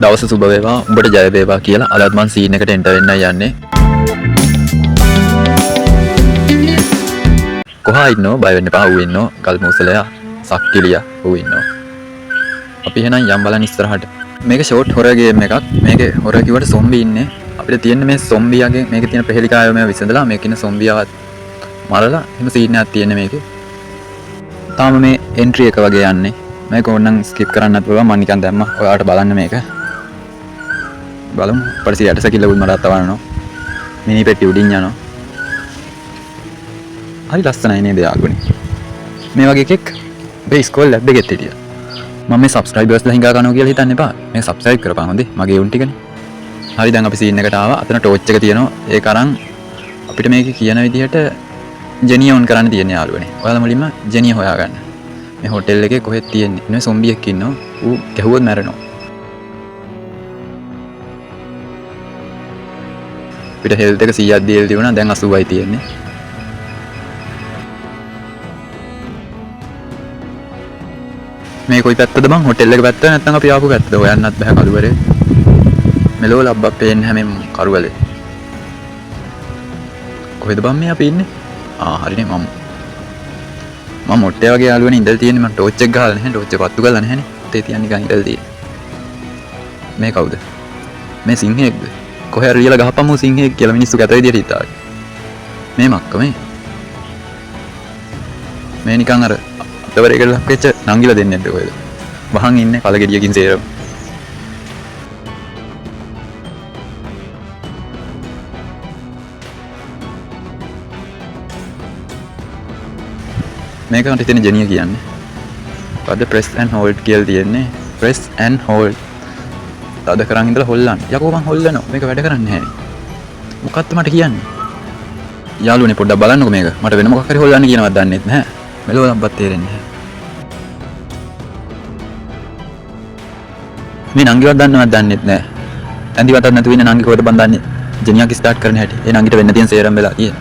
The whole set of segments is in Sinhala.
දවස සුබ වේවා උඹට ජය වේවා කියලා අදත් මං සීන් එකට එන්ටර් වෙන්න යන්නේ. කොහා ඉන්නෝ බය වෙන්න එපා. ඌ ඉන්නෝ ගල් මූසලයා සක්කිලියා ඌ ඉන්නෝ. අපි එහෙනම් යම් බලන්න ඉස්සරහට. මේක ෂෝට් හොරර් ගේම් එකක්. මේකේ හොරර් කිව්වට සොම්බි ඉන්නේ. අපිට තියෙන්නේ මේ සොම්බියාගේ මේකේ තියෙන ප්‍රහෙලිකායව මේව විසඳලා මේකේ ඉන්න සොම්බියාවත් මරලා එහෙම සීන් එකක් තියෙන්නේ මේකේ. තාම මේ එන්ට්‍රි එක වගේ යන්නේ. මේක ඕනනම් ස්කිප් කරන්නත් පුළුවන්. මම නිකන් දැම්මා. ඔයාලට බලන්න මේක. බලමු පරිසි යට සැකිල්ලකුත් මට අතවනවා. මිනි පෙට්ටි උඩින් යනවා. හරි ලස්සනයි නේද යාළුවනේ. මේ වගේ එකෙක් මේ ස්කෝල් ලැබ් එකෙත් හිටියා. මම මේ සබ්ස්ක්‍රයිබර්ස්ලා හිඟා ගන්නවා කියලා හිතන්න එපා. මේ සබ්ස්ක්‍රයිබ් කරපන් හොඳේ. මගේ උන් ටිකනේ. හරි දැන් අපි සීන් එකට ආවා. අතන ටෝච් එක තියෙනවා. ඒක අරන් අපිට මේක කියන විදිහට ජෙනිය ඔන් කරන්න තියෙන යාළුවනේ. ඔයාලා මුලින්ම ජෙනිය හොයාගන්න. මේ හොටෙල් එකේ කොහෙද තියෙන්නේ? මේ සොම්බියෙක් ඉන්නවා. ඌ ගැහුවොත් මැරෙනවා. අපිට හෙල්ත් එක 100ක් දීලා තිබුණා. දැන් 80යි තියෙන්නේ. මේ කොයි පැත්තද බං? හොටෙල් එක පැත්තද නැත්නම් අපි ආපු පැත්තද? හොයන්නත් බෑ කළුවරේ. මෙලෝ ලබ්බක් පේන්නේ හැමෙම කරුවලේ. කොහෙද බං මේ අපි ඉන්නේ? හරිනේ මම මොට්ටේ වගේ යාළුවනේ ඉඳලා තියෙන්නේ. මම ටෝච් එක ගහලා නැහැ. ටෝච් එක පත්තු කරලා නැහැනේ. තේ තියන්නේ නිකන් ඉඳලා තියෙන්නේ. මේ කවුද? මේ සිංහෙක්ද? කොහේ හරි ලියලා ගහපම්මු සිංහෙක් කියලා මිනිස්සු ගැත විදියට හිතාගෙන. මේ මක්ක මේ නිකන් අර අතවරේකට ලක් වෙච්ච නංගිලා දෙන්නේ නැද්ද කොහෙද? වහන් ඉන්නේ කලගෙඩියකින් සේරම. මේක මට හිතෙන ජෙනිය කියන්නේ. මොකද්ද press and hold කියලා තියෙන්නේ. press and hold. තද කරන් ඉඳලා හොල්ලන්න. යකෝ මං හොල්ලනවා. මේක වැඩ කරන්නේ නැහැ. මොකක්ද මට කියන්නේ? යාළුවනේ පොඩ්ඩක් බලන්නකෝ මේක. මට වෙන මොකක් හරි හොල්ලන්න කියනවත් දන්නෙත් නැහැ. මෙලෝ ලම්බත් තේරෙන්නේ නැහැ. මේ නංගිවත් දන්නවත් දන්නෙත් නැහැ. ඇඳිවටත් නැතුව ඉන්න නංගි කොහෙද බන් දන්නේ? ජෙනියක් ස්ටාර්ට් කරන්න හැටි. ඒ නංගිට වෙන්න තියෙන සේරම වෙලා තියෙන.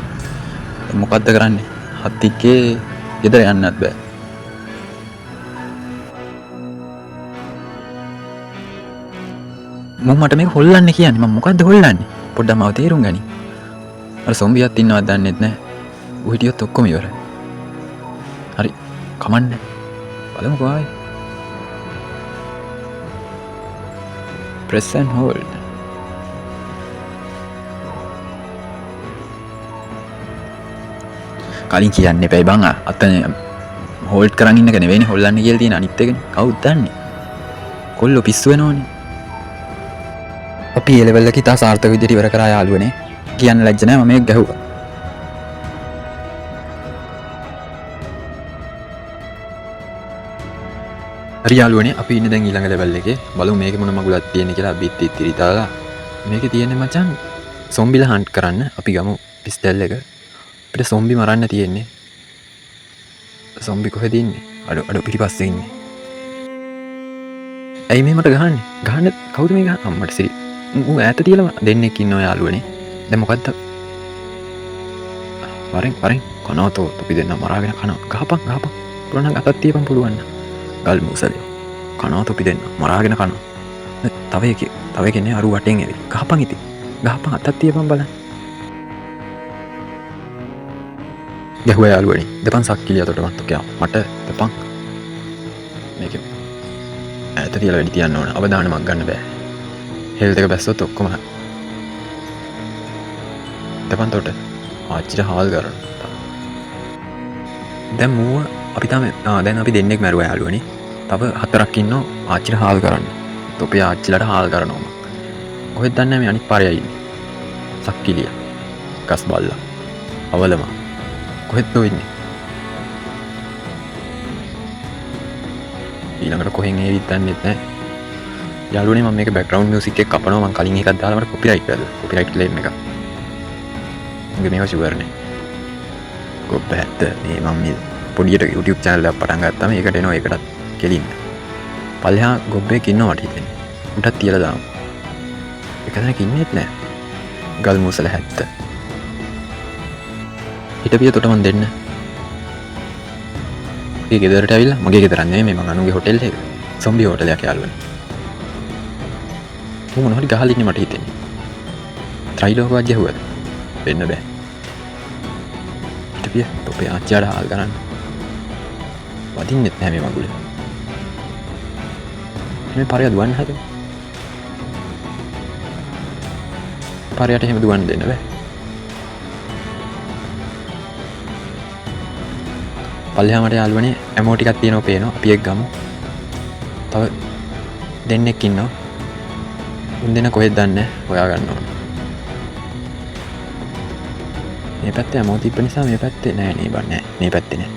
මොකද්ද කරන්නේ? හත්තිකේ ගෙදර යන්නත් බෑ. මට මේක හොල්ලන්න කියන්නේ. මම මොකද්ද හොල්ලන්නේ? පොඩ්ඩක් මාව තේරුම් ගනි. අර සොම්බියක් ඉන්නවත් දන්නෙත් නැහැ. ඌ හිටියොත් ඔක්කොම ඉවරයි. හරි. කමන්නේ. බලමුකෝ ආයි. press and hold. කලින් කියන්න එපයි බං. අතන හෝල්ඩ් කරන් ඉන්න එක නෙවෙයිනේ හොල්ලන්න කියලා තියෙන අනිත් එකනේ. කවුද දන්නේ? කොල්ලෝ පිස්සු වෙනවනේ. අපි ඒ ලෙවල් එකේ තා සාර්ථක විදිහට ඉවර කරා යාළුවනේ. කියන්න ලැජ්ජ නැහැ. මම මේක ගැහුවා. හරි යාළුවනේ අපි ඉන්නේ දැන් ඊළඟ ලෙවල් එකේ. බලමු මේකේ මොන මගුලක් තියෙන්නේ කියලා බිත් ඉතිරි දාලා. මේකේ තියෙන්නේ මචං සොම්බිලා හන්ට් කරන්න. අපි ගමු පිස්ටල් එක. අපිට සොම්බි මරන්න තියෙන්නේ. සොම්බි කොහෙද ඉන්නේ? අඩ පිටිපස්සේ ඉන්නේ. ඇයි මේ මට ගහන්නේ? ගහන්න කවුද මේ ගහන්නේ? අම්මට සිරි. ඌ ඈත තියලා දෙන්නෙක් ඉන්නවා යාළුවනේ. දැන් මොකද්ද? වරෙන් කනවතෝ අපි දෙන්න මරාගෙන කනවා. ගහපන්. පුළුවන් නම් අතක් තියපන් පුළුවන් නම්. ගල් මුසලිය. කනවතෝ අපි දෙන්න මරාගෙන කනවා. තව එකනේ අරු වටෙන් ඇවිත්. ගහපන් ඉතින්. ගහපන් අතක් තියපන් බලන්න. ගැහුවා යාළුවනේ. දෙපන් සක්කිලිය අතට මත්තෝ මට දෙපන්. මේක ඈත තියලා වැඩි තියන්න ඕන. අවධානයක් ගන්න බෑ. හෙල්ත් එක බැස්සොත් ඔක්කොම දෙපන් තොට ආච්චිට හාල් කරනවා. දැන් මූව අපි දැන් අපි දෙන්නෙක් මැරුවා යාළුවනේ. තව 4ක් ඉන්නවා ආච්චිට හාල් කරන්න. තොපේ ආච්චිලට හාල් කරනවා මම. කොහෙද දන්නේ මේ අනිත් පාරේ ඉන්නේ. සක්කිලිය. ගස් බල්ලා. අවලම. කොහෙද ඉන්නේ? ඊළඟට කොහෙන් එවිත් දන්නෙත් නැහැ. යාළුවනේ මම මේක බෑග්ග්‍රවුන්ඩ් මියුසික් එක කපනවා. මම කලින් එකක් දාලා මට කොපිරයිට් කරලා. කොපිරයිට් ක්ලේම් එකක්. මගේ මේක ෂුවර් නේ. කොප්පැත්ත මේ මම මේ පොඩියට YouTube channel එකක් පටන් ගත්තාම ඒකට එනවා ඒකටත් කෙලින්න. පල්ලෙහා ගොබ්බෙක් ඉන්නවා මට හිතෙන්නේ. උන්ටත් තියලා දාමු. එකතැනක ඉන්නේත් නැහැ. ගල් මුසල 70. හිටපිය තොට මන් දෙන්න. මගේ ගෙදරට ඇවිල්ලා මගේ ගෙදර නෙමෙයි මේ මං අනුගේ හොටෙල් එක. සොම්බි හොටලයක් යාළුවනේ. ඌ මොන හරි ගහලා ඉන්නේ මට හිතෙන්නේ. ත්‍රිලෝකවත් ගැහුවද? වෙන්න බෑ. හිටපිය තොපේ ආච්චියට හාල් ගන්න. වදින්නෙත් නෑ මේ මගුල. මේ පාරේ දුවන්න හදන. පාරයට එහෙම දුවන්න දෙන්න බෑ. පල්ලෙහා මට යාළුවනේ ඇමෝ ටිකක් තියෙනවා පේනවා. අපි එක් ගමු. තව දෙන්නෙක් ඉන්නවා. උන් දෙන කොහෙද දන්නේ හොයා ගන්න ඕන. මේ පැත්තේ ඇමෝ තිබ්බ නිසා මේ පැත්තේ නෑ නේ බං නෑ. මේ පැත්තේ නෑ.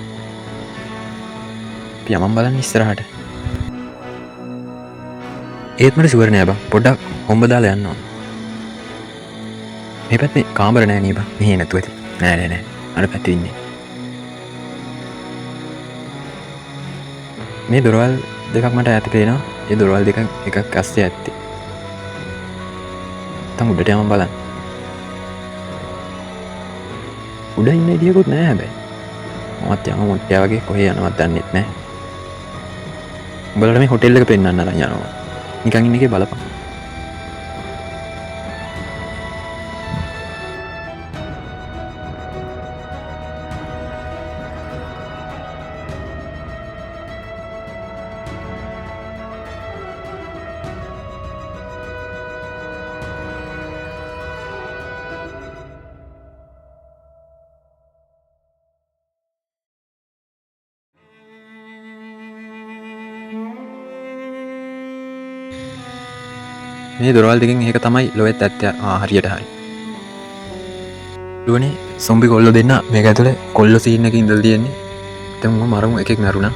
අපි යමන් බලන්න ඉස්සරහට. ඒත් මට ෂුවර් නෑ බං. පොඩ්ඩක් හොම්බ දාලා යන්න ඕන. මේ පැත්තේ කාමර නෑ නේ බං. මෙහෙ නැතුව ඇති. නෑ. අර පැත්තේ ඉන්නේ. මේ දොරවල් දෙකක් මට ඈත පේනවා. ඒ දොරවල් දෙක එකක් අස්සේ ඇත්තේ. තම උඩට යමන් බලන්න. උඩ ඉන්න ඉඩියකුත් නෑ හැබැයි. මමත් යම මොට්ටයා වගේ කොහේ යනවත් දන්නෙත් නෑ. උඹලට මේ හොටෙල් එක පෙන්වන්න අරන් යනවා. නිකන් ඉන්න එකේ බලපන්. මේ දොරවල් දෙකෙන් එක තමයි ලොවෙත් ඇත්තේ හරියට හරි. ලුවනේ සොම්බි කොල්ලෝ දෙන්න මේක ඇතුලේ කොල්ලෝ සීන් එකකින් ඉඳලා තියෙන්නේ. දැන් මම මරමු එකෙක් මරුණා.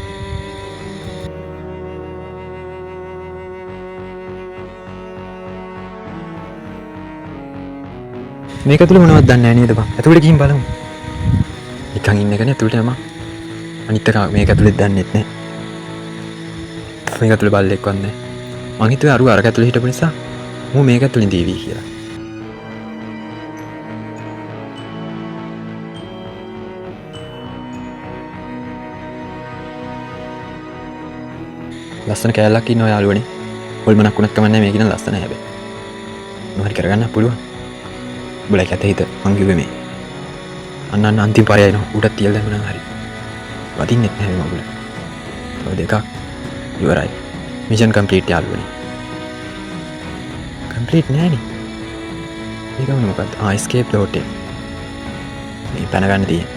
මේක ඇතුලේ මොනවද දන්නේ නැහැ නේද බං? ඇතුලේ ගිහින් බලමු. නිකන් ඉන්න එකනේ ඇතුලට යම. අනිත් එක මේක ඇතුලේ දන්නෙත් නැහැ. මේක ඇතුලේ බල්ලෙක් වන්නේ. මං හිතුවේ අර ඇතුලේ හිටපු නිසා මම මේක ඇතුලින් දීවි කියලා. ලස්සන කෑල්ලක් ඉන්නවා යාළුවනේ. හොල්මනක් උනත් කමන්නේ මේක ඉන්න ලස්සන හැබැයි. මොහරි කරගන්න පුළුවන්. උඹලා කැත හිත මං කිව්වේ මේ. අන්න අන්තිම පාරය එනවා. උඩට තියලා දැම්මනම් හරි. වදින්නෙත් නැහැ මේ මගුල. තව දෙකක් ඉවරයි. මිෂන් කම්ප්ලීට් යාළුවනේ. කම්ප්ලීට් නෑනේ. මේක මොකක්ද? escape the hotel. මේ පැන ගන්න තියෙන්නේ.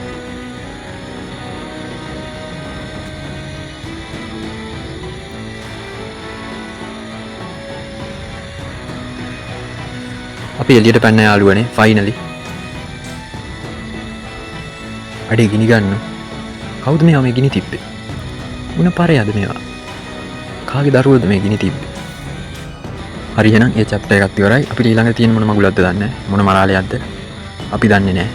අපි එළියට පැන්න යාළුවනේ ෆයිනලි. අඩේ ගිනි ගන්න. කවුද මේවා මේ ගිනි තිබ්බේ? මොන පාරයද මේවා? කාගේ දරුවෝද මේ ගිනි තිබ්බේ? හරි එහෙනම් ඒ චැප්ටර් එකත් ඉවරයි. අපිට ඊළඟට තියෙන මොන මගුලක්ද දන්නේ නැහැ. මොන මරාලයක්ද? අපි දන්නේ නැහැ.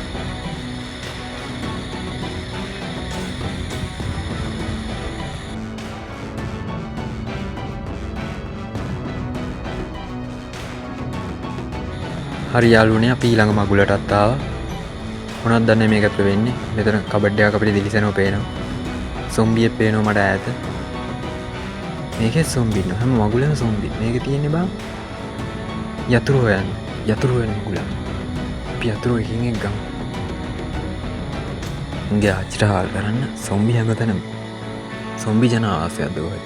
හරි යාළුවනේ අපි ඊළඟ මගුලටත් ආවා. මොනවද දන්නේ මේකත් වෙන්නේ? මෙතන කබඩ් එකක් අපිට දිලිසෙනව පේනවා. සොම්බියෙක් පේනවා මට ඈත. මේකේ සොම්බි ඉන්නවා. හැම මගුලෙම සොම්බි. මේකේ තියෙන්නේ බං යතුරු හොයන්න. යතුරු හොයන මගුල. අපි යතුරු එකින් එක ගමු. උන්ගේ ආච්චිට හාල් කරන්න සොම්බි හැමතැනම. සොම්බි ජන ආවාසයක්ද ඔය.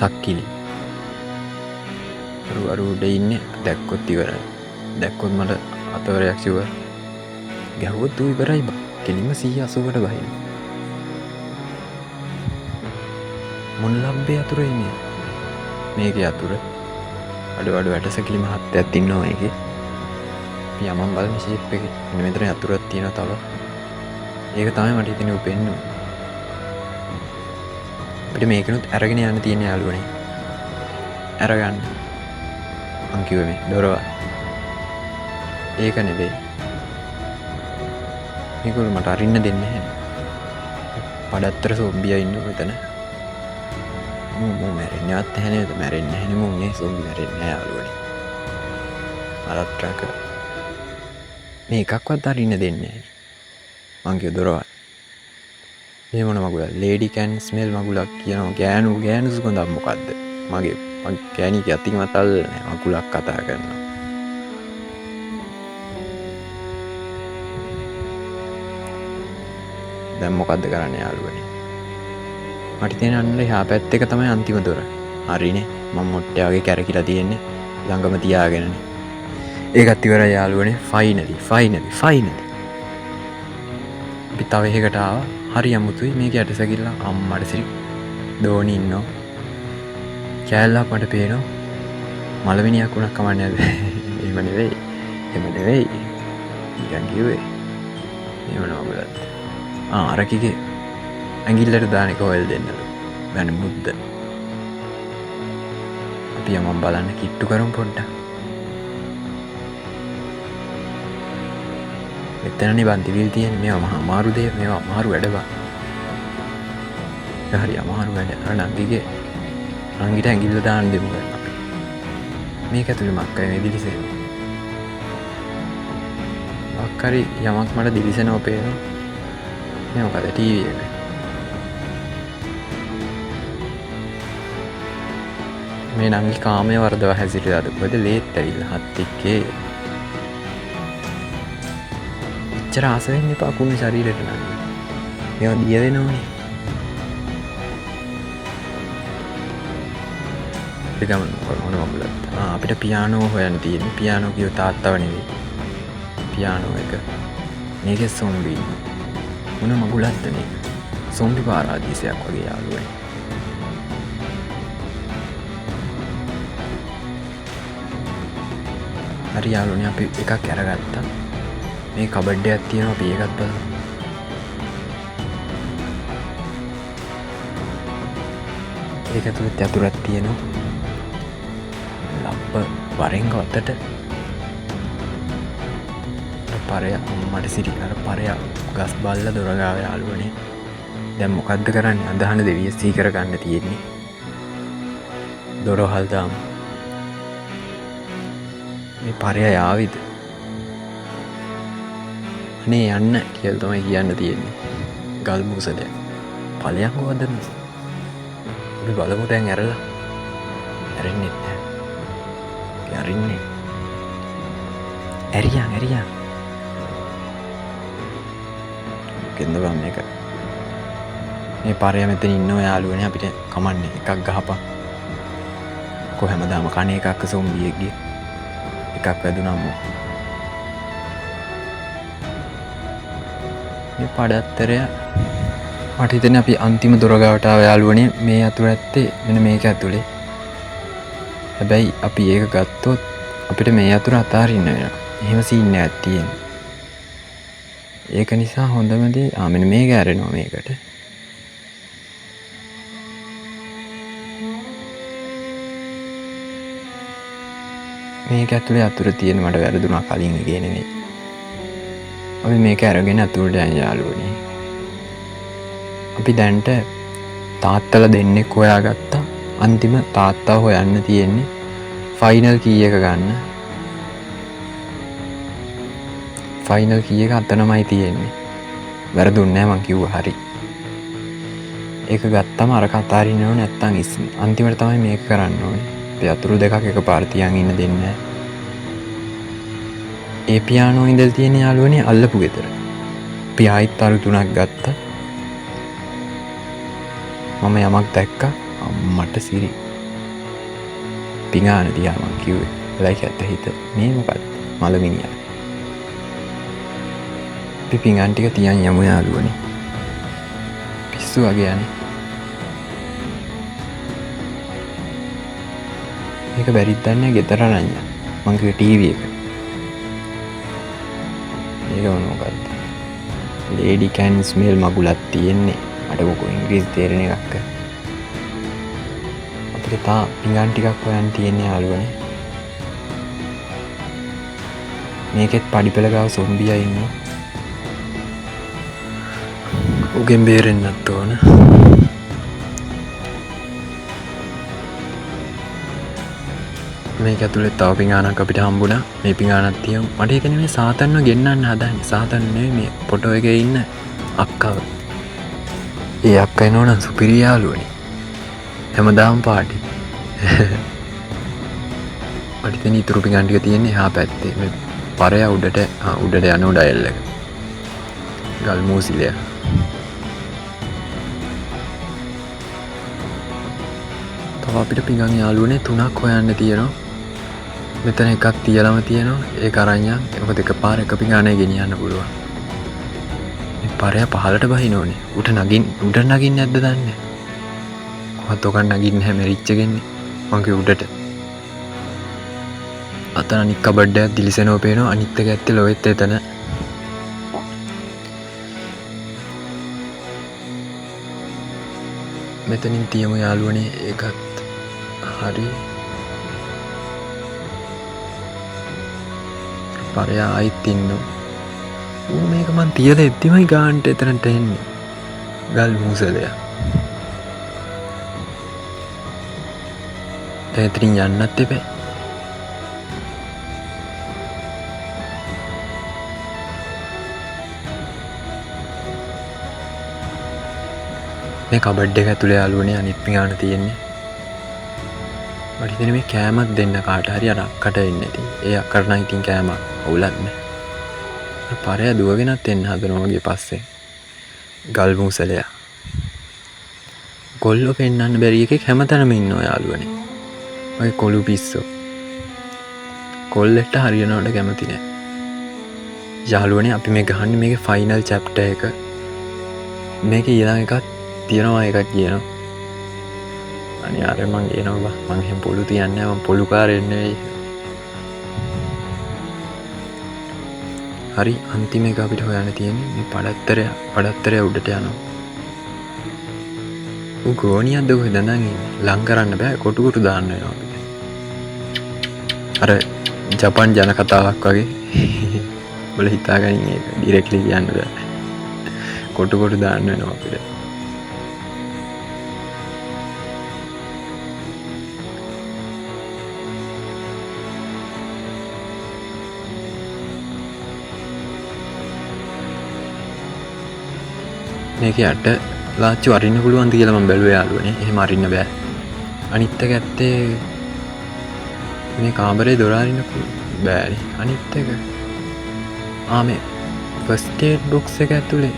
සක්කිලි. අරු උඩ ඉන්නේ දැක්කොත් ඉවරයි. දැක්කොත් මට අතවරයක් ෂුවර්. ගැහුවොත් ඌ ඉවරයි බං. කෙලින්ම 180කට බහින. මොන ලම්බේ යතුරේ මේ? මේකේ යතුර. අඩු වැටසකිලි මහත්තයක් ඉන්නවා මේකේ. අපි යමන් බලන ෂේප් එකේ. මෙන්න මෙතන යතුරක් තියෙනවා තව. ඒක තමයි මට හිතෙන්නේ උපෙන්නේ. අපිට මේකනොත් අරගෙන යන්න තියෙන යාළුවනේ. අරගන්න. මං කිව්වේ මේ දොරවල්. ඒක නෙවෙයි. මේගොල්ලෝ මට අරින්න දෙන්නේ නැහැ. පඩත්තර සොම්බියා ඉන්නවා මෙතන. මම මැරෙන්නවත් නැහැ නේද? මැරෙන්නේ නැහැ නේ මම. මේ සොම්බි මැරෙන්නේ නැහැ යාළුවනේ. අර ට්‍රක් මේ එකක්වත් අරින්න දෙන්නේ නැහැ. මං කිව්ව දොරවල්. මේ මොන මගුලක්? ලේඩි කැන් ස්මෙල් මගුලක් කියනවා. ගෑනු සුගඳක් මොකද්ද? මගේ ගෑනි ඇති මතල් අකුලක් කතා කරනවා. දැන් මොකද්ද කරන්න යාළුවනේ? මට තියෙන අන්න එහා පැත්ත එක තමයි අන්තිම දොර. හරිනේ. මම මොට්ටේ වගේ කැරකිලා තියෙන්නේ ළඟම තියාගෙනනේ. ඒකත් ඉවරයි යාළුවනේ. ෆයිනලි. අපි තව එකකට ආවා. හරි අමුතුයි මේක යටසැකිල්ල අම්මට සිරි දෝනි ඉන්නවා. කෑල්ලක් මට පේනවා. මලවිනියක් වුණක් කමන්නේ නැද? එහෙම නෙවෙයි. නිකන් කිව්වේ. එහෙම නෝබලත්. අරකිගේ ඇඟිල්ලට දාන එක හොයල් දෙන්නලු. වැනි මුද්ද. අපි යමන් බලන්න කිට්ටු කරමු පොඩ්ඩක්. මෙතනනේ බන්තිවිල් තියෙන්නේ. මේවා මහා අමාරු දේ. මේවා අමාරු වැඩ බා. හරි අමාරු වැඩ. අර නංගිගේ නංගිට ඇඟිල්ල දාන්න දෙමු ගන්න අපි. මේක ඇතුලේ මක්කයි මේ දිලිසෙන්නේ. මක්කරි යමක් මට දිලිසෙනව පේනවා. මේ මොකද ටීවී එක. මේ නංගි කාමයේ වර්ධව හැසිරෙලාද මොකද ලේත් ඇවිල්ලා හත් එක්කේ. එච්චර ආස වෙන්න එපා කුණු ශරීරෙට නංගි. මේවා දිය වෙනවනේ. ගමන මොන වගලත්. අපිට පියානෝ හොයන්න තියෙන්නේ. පියානෝ කියව තාත්තව නෙවෙයි. පියානෝ එක. මේකේ සොම්බි. මොන මගුලක්ද මේක? සොම්බි පාරාදීසයක් වගේ යාළුවනේ. හරි යාළුවනේ අපි එකක් අරගත්තා. මේ කබඩ් එකක් තියෙනවා අපි ඒකත් බලමු. ඒක ඇතුළේ යතුරක් තියෙනවා. ලම්ප වරෙන් ගත්තට පරය අම්මට සිරි අර පරය ගස් බල්ල දොර ගාව යාළුවනේ. දැන් මොකද්ද කරන්නේ? අදහන දෙවිය සීකර ගන්න තියෙන්නේ. දොරවල් දාමු. මේ පරය යාවිද? අනේ යන්න කියලා තමයි කියන්න තියෙන්නේ. ගල් මුසලයක්. ඵලයක් හොදන්න. අපි බලමු දැන් ඇරලා. ඇරෙන්නේ නැහැ. ඇරින්නේ. ඇරියා. කෙන්ද බම් එක. මේ පරය මෙතන ඉන්නවා යාළුවනේ අපිට කමන්නේ එකක් ගහපන්. කොහමදාම කණ එකක් සොම්බියෙක්ගේ එකක් වැදුනම මේ පඩත්තරය මට හිතෙන්නේ අපි අන්තිම දොර ගාවට ආව යාළුවනේ. මේ අතුර ඇත්තේ මෙන්න මේක ඇතුලේ. හැබැයි අපි ඒක ගත්තොත් අපිට මේ අතුර අතාරින්න වෙනවා. එහෙම සීන් එකක් තියෙනවා. ඒක නිසා හොඳම දේ මෙන්න මේක ඇරෙනවා මේකට. මේක ඇතුලේ අතුර තියෙන මට වැරදුනා කලින් එකේ නෙවෙයි. අපි මේක අරගෙන අතුරට යන යාළුවනේ. අපි දැන්ට තාත්තලා දෙන්නෙක් හොයාගත්තා. අන්තිම තාත්තා හොයන්න තියෙන්නේ ෆයිනල් කී එක ගන්න. ෆයිනල් කී එක අතනමයි තියෙන්නේ. වැරදුන්නේ නැහැ මං කිව්වා හරි. ඒක ගත්තම අර කතාරින්න ඕනේ නැත්තම් ඉස්සේ. අන්තිමට තමයි මේක කරන්න ඕනේ. අපි අතුරු දෙකක් එකපාර තියන් ඉන්න දෙන්නේ නැහැ. ඒ පියානෝ ඉඳලා තියෙන යාළුවනේ අල්ලපු ගෙදර. අපි ආයිත් අරු තුනක් ගත්තා. මම යමක් දැක්කා අම්මට සිරි. පිඟාන දිහා මං කිව්වේ. ලයික් ඇත්ත හිත. මේ මොකද්ද? මලමිනියා. අපි පිඟාන ටික තියන් යමු යාළුවනේ. පිස්සු වගේ යන්නේ. මේක බැරිත් දන්නේ ගෙදර නanya. මං කිව්වේ ටීවී එක. ඒක මොනවද? ලේඩි කැන් ස්මෙල් මගුලක් තියෙන්නේ. මට මොකෝ ඉංග්‍රීසි තේරෙන එකක්. අපිට තා පිඟාන ටිකක් හොයන්න තියෙන්නේ යාළුවනේ. මේකෙත් පඩිපෙළ ගාව සොම්බියා ඉන්නවා. උගෙන් බේරෙන්නත් ඕන. මේක ඇතුලේ තව පිඟානක් අපිට හම්බුණා. මේ පිඟානක් තියමු. මට හිතෙන්නේ මේ සාතන්ව ගෙන්නන්න හදන්නේ. සාතන් නෙවෙයි මේ ෆොටෝ එකේ ඉන්න අක්කව. ඒ අක්කා එනවනම් සුපිරි යාළුවනේ. හැමදාම පාටි. අඩිතන ඉතුරු පිඟාන ටික තියෙන්නේ එහා පැත්තේ. මේ පරය උඩට යන ඩයල් එක. ගල් මූසිලය. තව අපිට පිඟන් යාළුවනේ 3ක් හොයන්න තියෙනවා. මෙතන එකක් තියලම තියෙනවා. ඒක අරන් යන්න. ඒක දෙක පාර එක පිඟානේ ගෙනියන්න පුළුවන්. මේ පරය පහලට බහින්න ඕනේ. උඩ නගින්නේ නැද්ද දන්නේ. කොහොත් ඔක නගින්නේ නැහැ මෙරිච් එකෙන්නේ. මං කිය උඩට. අතන අනික් කබඩ් එකක් දිලිසෙනව පේනවා. අනිත් එක ඇත්තේ ලොවෙත් එතන. මෙතනින් තියමු යාළුවනේ ඒකත් හරි. පරය ආයිත් ඉන්නවා. මේක මං තියලා එද්දිමයි ගානට එතනට එන්නේ. ගල් මූසලය. දැන් එතනින් යන්නත් එපා. මේ කබඩ් එක ඇතුලේ යාළුවනේ අනිත් පිඟාන තියෙන්නේ. මට හිතෙන්නේ මේ කෑමක් දෙන්න කාට හරි අර අක්කට එන්නේ ඉතින්. ඒ අක්කට නම් ඉතින් කෑමක් අවුලක් නැහැ. පරය දුවගෙනත් එන්න හදනවා වගේ පස්සේ. ගල් මූසලය. කොල්ලෝ පෙන්නන්න බැරි එකෙක් හැමතැනම ඉන්නවා යාළුවනේ. ඔය කොළු පිස්සෝ. කොල්ලෙක්ට හරියනවට කැමති නැහැ. යාළුවනේ අපි මේ ගහන්නේ මේකේ ෆයිනල් චැප්ටර් එක. මේකේ ඊළඟ එකක් තියෙනවා එකක් කියනවා. අනිවාර්යෙන් මං කියනවා මං එහෙම පොළු තියන්නේ නැහැ. මං පොළුකාරයෙක් නෙවෙයි. හරි අන්තිම එක අපිට හොයන්න තියෙන්නේ මේ පඩත්තරය උඩට යනවා. ගෝනියක්ද කොහෙද නං ඉන්නේ? ලං කරන්න බෑ කොටු දාන්න වෙනවා අපිට. අර ජපන් ජන කතාවක් වගේ. ඔබලා හිතාගනින් ඒක ඩිරෙක්ට්ලි කියන්න බෑ. කොටු දාන්න වෙනවා අපිට. මේක යට ලාච්චු අරින්න පුළුවන්ද කියලා මම බැලුවා යාළුවනේ. එහෙම අරින්න බෑ. අනිත් එක ඇත්තේ මේ කාමරේ දොර අරින්න බෑනේ. අනිත් එක මේ ෆස්ට් ඒඩ් බොක්ස් එක ඇතුලේ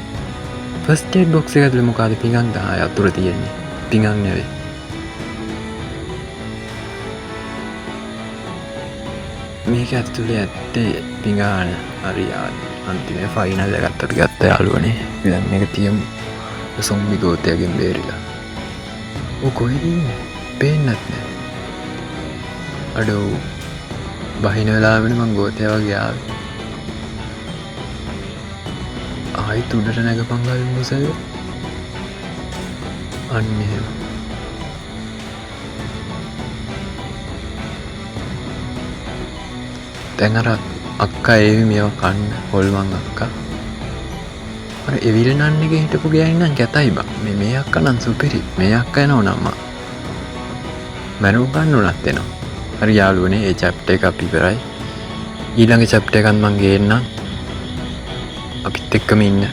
මොකද පිඟන් 10 අතුර තියෙන්නේ. පිඟන් නෙවෙයි. මේක ඇතුලේ ඇත්තේ පිඟාන හරියට අන්තිමේ ෆයිනල් එකත් අපි ගත්ත යාළුවනේ. දැන් මේක තියමු. සොම්බි ගෝතයාගෙන් බේරිලා. කොහෙද ඉන්නේ? පේන්නත් නැහැ. අඩෝ බහින වෙලාවෙනේ මං ගෝතයා වගේ ආවේ. ආයිත් උඩට නැගපන් ගල් මුසල. අන්න එහෙම. දැන් අර අක්කා ඒවි මේව කන්න හොල්මන් අක්කා. අර එවිල් නන්න එක හිටපු ගෑණි නම් කැතයි බං. මේ අක්කා නම් සුපිරි. මේ අක්කා එනවා නම් මම ගන්න උනත් එනවා. හරි යාළුවනේ ඒ චැප්ටර් එක අපි ඉවරයි. ඊළඟ චැප්ටර් එකත් මං ගේන්නම්. අපිත් එක්කම ඉන්න.